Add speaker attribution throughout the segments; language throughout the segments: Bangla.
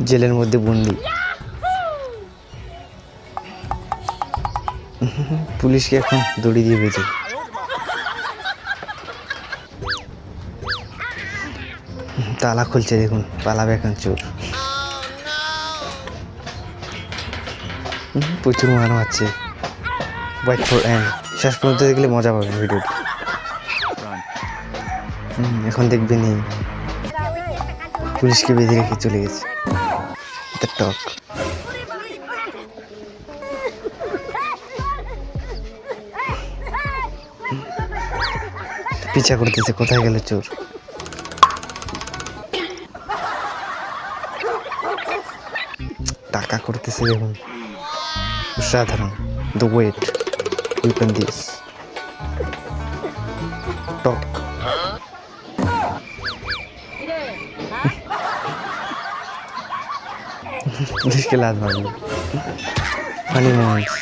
Speaker 1: জেলের মধ্যে বন্দি। পুলিশকে এখন দড়ি দিয়ে বেঁধে। তালা খুলছে দেখুন, পালাবে এখন চোর। প্রচুর মার মারছে। ওয়েট ফর এন্ড, শেষ পর্যন্ত দেখলে মজা পাবেন ভিডিওটি। এখন দেখবেন এই পুলিশকে বেঁধে রেখে চলে গেছে। টক পিছা করতেছে, কোথায় গেল চোর। টাকা করতেছে দেখুন, অসাধারণ। দ্য ওয়েট উইপন দিস টক। পুলিশকে লাত মারলো। Funny moments.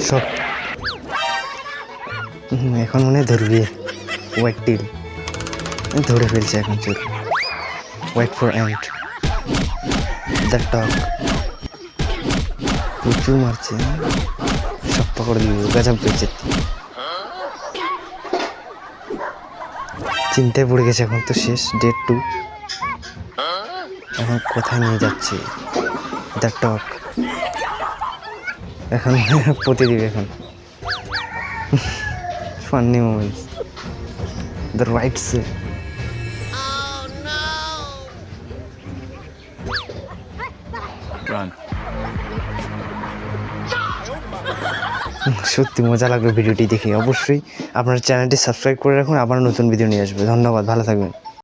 Speaker 1: সব এখন মনে ধরবি। ওয়েট ডিল ধরে ফেলছে এখন চোর। Wait for end, the talk. প্রচুর মারছে, সব পকড় দিবে। গজব পেয়েছে, চিন্তায় পড়ে গেছে। এখন তো শেষ, ডেট 2। এখন কোথায় নিয়ে যাচ্ছে দ্য টক? এখন পতে দিবে এখন। Funny moments, the rights. সত্যি মজা লাগবে ভিডিওটি দেখে। অবশ্যই আপনার চ্যানেলটি সাবস্ক্রাইব করে রাখুন, আবার নতুন ভিডিও নিয়ে আসবে। ধন্যবাদ, ভালো থাকবেন।